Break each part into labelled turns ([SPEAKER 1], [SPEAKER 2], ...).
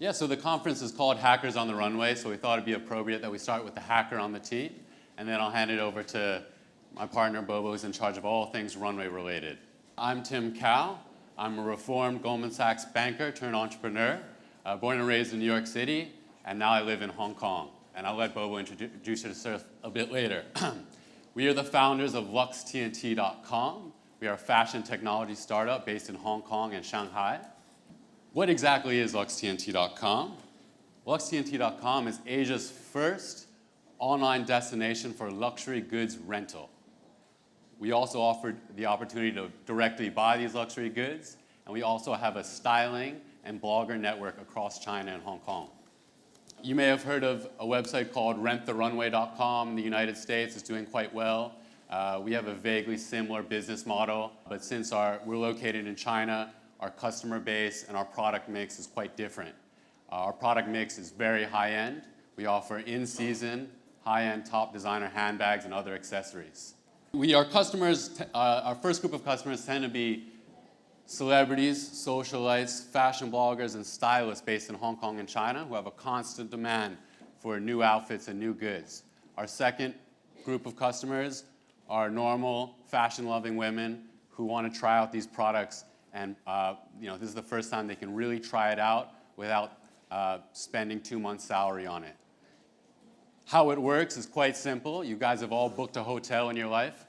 [SPEAKER 1] Yeah, so the conference is called Hackers on the Runway, so we thought it'd be appropriate that we start with the hacker on the team, and then I'll hand it over to my partner, Bobo, who's in charge of all things runway related. I'm Tim Cao. I'm a reformed Goldman Sachs banker turned entrepreneur, born and raised in New York City, and now I live in Hong Kong. And I'll let Bobo introduce herself a bit later. We are the founders of LuxTNT.com. We are a fashion technology startup based in Hong Kong and Shanghai. What exactly is LuxTNT.com? LuxTNT.com is Asia's first online destination for luxury goods rental. We also offer the opportunity to directly buy these luxury goods, and we also have a styling and blogger network across China and Hong Kong. You may have heard of a website called renttherunway.com in the United States. It's doing quite well. We have a vaguely similar business model, but since we're located in China, our customer base and our product mix is quite different. Our product mix is very high-end. We offer in-season, high-end top designer handbags and other accessories. Our first group of customers tend to be celebrities, socialites, fashion bloggers, and stylists based in Hong Kong and China who have a constant demand for new outfits and new goods. Our second group of customers are normal, fashion-loving women who want to try out these products, and this is the first time they can really try it out without spending 2 months' salary on it. How it works is quite simple. You guys have all booked a hotel in your life.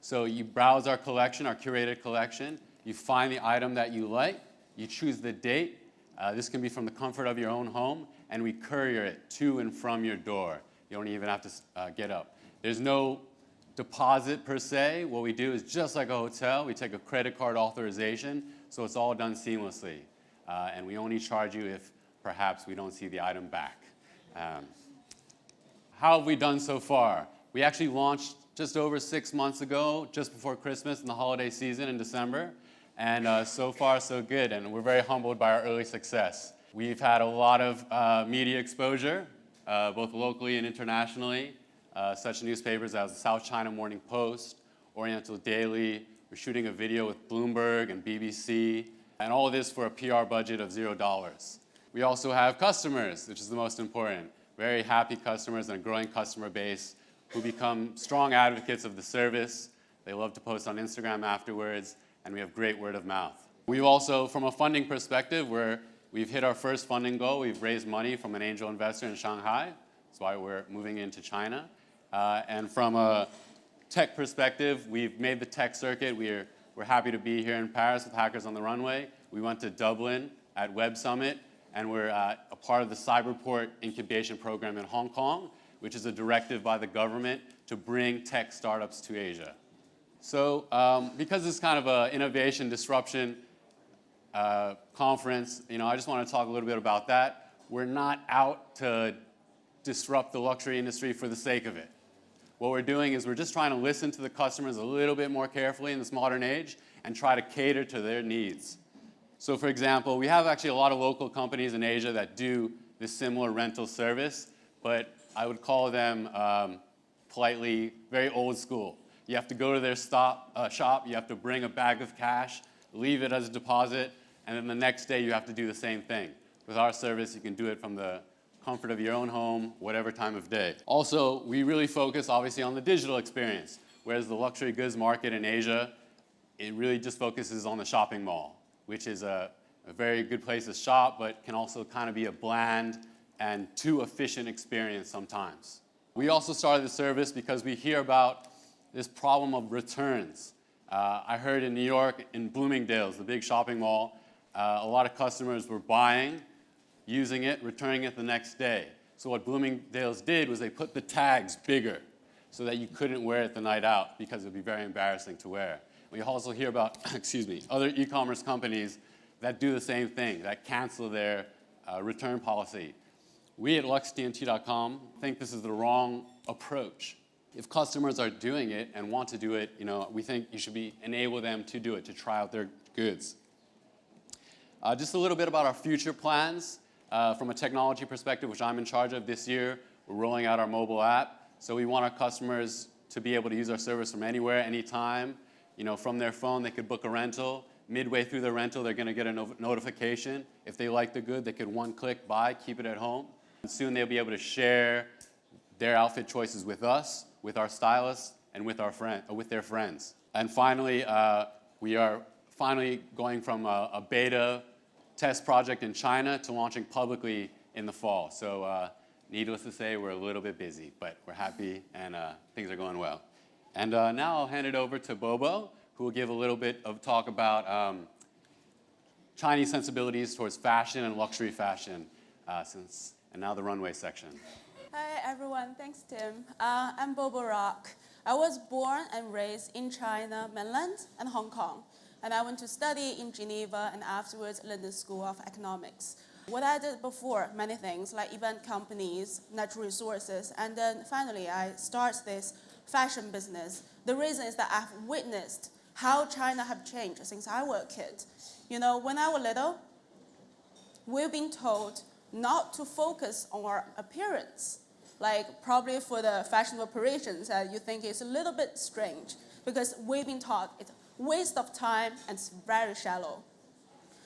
[SPEAKER 1] So you browse our collection, our curated collection. You find the item that you like. You choose the date. This can be from the comfort of your own home, and we courier it to and from your door. You don't even have to get up. There's no deposit per se. What we do is just like a hotel. We take a credit card authorization, so it's all done seamlessly. And we only charge you if perhaps we don't see the item back. How have we done so far? We actually launched just over 6 months ago, just before Christmas and the holiday season in December. And so far, so good. And we're very humbled by our early success. We've had a lot of media exposure, both locally and internationally. Such newspapers as the South China Morning Post, Oriental Daily. We're shooting a video with Bloomberg and BBC. And all of this for a PR budget of $0. We also have customers, which is the most important. Very happy customers and a growing customer base who become strong advocates of the service. They love to post on Instagram afterwards, and we have great word of mouth. We've also, from a funding perspective, we've hit our first funding goal. We've raised money from an angel investor in Shanghai. That's why we're moving into China. And from a tech perspective, we've made the tech circuit. We're happy to be here in Paris with Hackers on the Runway. We went to Dublin at Web Summit, and we're a part of the Cyberport incubation program in Hong Kong, which is a directive by the government to bring tech startups to Asia. So because it's kind of an innovation disruption conference, I just want to talk a little bit about that. We're not out to disrupt the luxury industry for the sake of it. What we're doing is we're just trying to listen to the customers a little bit more carefully in this modern age and try to cater to their needs. So for example, we have actually a lot of local companies in Asia that do this similar rental service, but I would call them politely very old school. You have to go to their shop, you have to bring a bag of cash, leave it as a deposit, and then the next day you have to do the same thing. With our service, you can do it from the comfort of your own home, whatever time of day. Also, we really focus obviously on the digital experience, whereas the luxury goods market in Asia, it really just focuses on the shopping mall, which is a very good place to shop, but can also kind of be a bland and too efficient experience sometimes. We also started the service because we hear about this problem of returns. I heard in New York, in Bloomingdale's, the big shopping mall, a lot of customers were buying, using it, returning it the next day. So what Bloomingdale's did was they put the tags bigger so that you couldn't wear it the night out because it would be very embarrassing to wear. We also hear about, other e-commerce companies that do the same thing, that cancel their return policy. We at LuxTNT.com think this is the wrong approach. If customers are doing it and want to do it, we think you should enable them to do it, to try out their goods. Just a little bit about our future plans. From a technology perspective, which I'm in charge of this year, we're rolling out our mobile app. So we want our customers to be able to use our service from anywhere, anytime. From their phone, they could book a rental. midway through the rental, they're going to get a notification. If they like the good, they could one-click buy, keep it at home. And soon they'll be able to share their outfit choices with us, with our stylists, and with their friends. And finally, we are finally going from a beta test project in China to launching publicly in the fall. So needless to say, we're a little bit busy, but we're happy and things are going well. And now I'll hand it over to Bobo, who will give a little bit of talk about Chinese sensibilities towards fashion and luxury fashion, and now the runway section.
[SPEAKER 2] Hi everyone, thanks Tim. I'm Bobo Rok. I was born and raised in China, mainland, and Hong Kong. And I went to study in Geneva and afterwards London School of Economics. What I did before, many things like event companies, natural resources, and then finally I started this fashion business. The reason is that I've witnessed how China have changed since I was a kid. You know, when I was little, we've been told not to focus on our appearance. Like probably for the fashion operations, you think it's a little bit strange because we've been taught it's a waste of time and it's very shallow.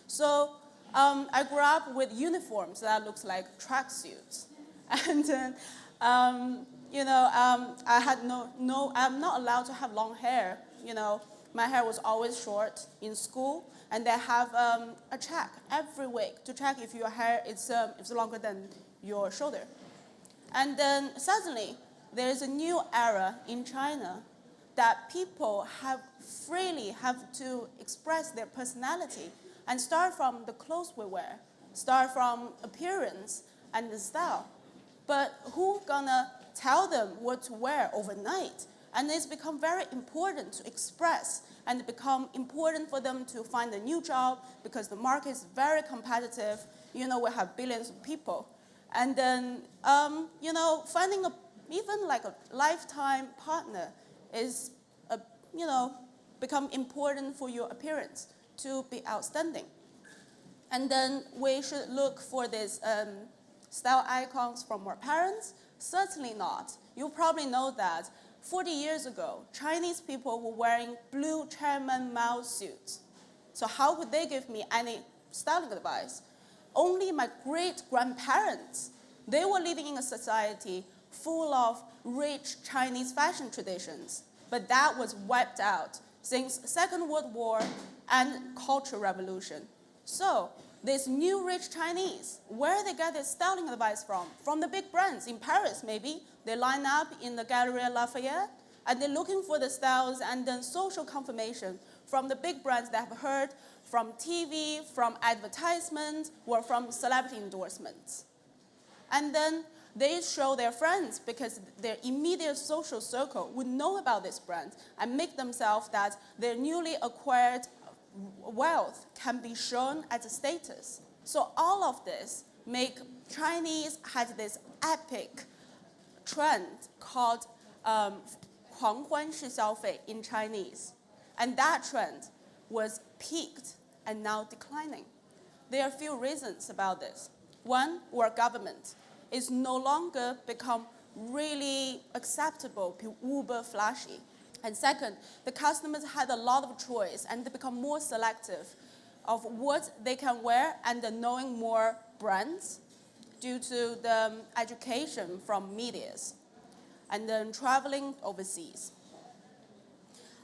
[SPEAKER 2] So I grew up with uniforms that looks like tracksuits. And then, I had I'm not allowed to have long hair. You know, my hair was always short in school, and they have a check every week to check if your hair is longer than your shoulder. And then suddenly, there's a new era in China that people freely have to express their personality and start from the clothes we wear, start from appearance and the style. But who's gonna tell them what to wear overnight? And it's become very important to express and it become important for them to find a new job because the market is very competitive. You know, we have billions of people. And then, finding even like a lifetime partner is, become important for your appearance to be outstanding. And then we should look for these style icons from our parents? Certainly not. You probably know that 40 years ago, Chinese people were wearing blue Chairman Mao suits. So how could they give me any styling advice? Only my great-grandparents, they were living in a society full of rich Chinese fashion traditions. But that was wiped out since Second World War and Cultural Revolution. So these new rich Chinese, where they get their styling advice from? From the big brands in Paris, maybe. They line up in the Galerie Lafayette, and they're looking for the styles and then social confirmation from the big brands that have heard from TV, from advertisements, or from celebrity endorsements. And then they show their friends because their immediate social circle would know about this brand and make themselves that their newly acquired wealth can be shown as a status. So all of this make Chinese had this epic trend called 狂欢式消费 in Chinese. And that trend was peaked and now declining. There are a few reasons about this. One, our government is no longer become really acceptable, uber flashy. And second, the customers had a lot of choice and they become more selective of what they can wear and knowing more brands due to the education from medias and then traveling overseas.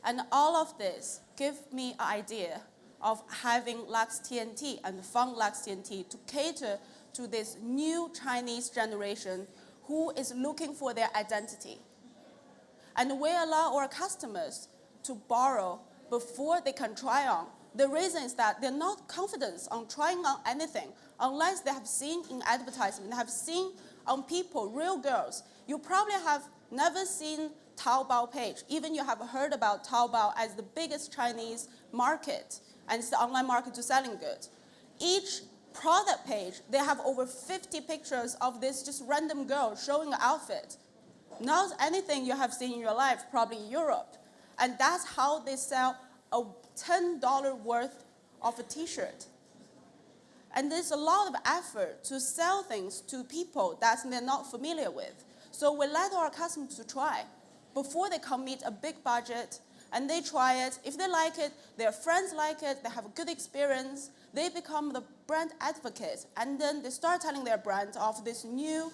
[SPEAKER 2] And all of this give me an idea of having Lux TNT and Fun Lux TNT to cater to this new Chinese generation who is looking for their identity. And we allow our customers to borrow before they can try on. The reason is that they're not confident on trying on anything unless they have seen in advertisement, they have seen on people, real girls. You probably have never seen Taobao page. Even you have heard about Taobao as the biggest Chinese market, and it's the online market to selling goods. Each product page, they have over 50 pictures of this just random girl showing an outfit. Not anything you have seen in your life, probably in Europe. And that's how they sell a $10 worth of a t-shirt. And there's a lot of effort to sell things to people that they're not familiar with. So we let our customers to try before they commit a big budget and they try it. If they like it, their friends like it, they have a good experience, they become the brand advocate, and then they start telling their brand of this new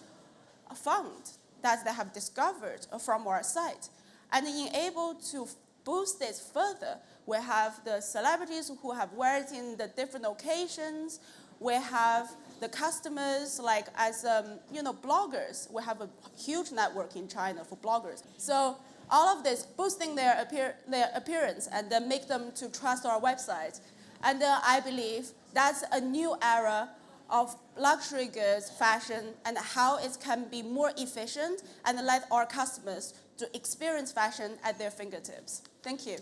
[SPEAKER 2] fund that they have discovered from our site. And in able to boost this further, we have the celebrities who have wear it in the different occasions. We have the customers, like as bloggers. We have a huge network in China for bloggers. So all of this boosting their appearance and then make them to trust our website. And I believe that's a new era of luxury goods, fashion, and how it can be more efficient and let our customers to experience fashion at their fingertips. Thank you.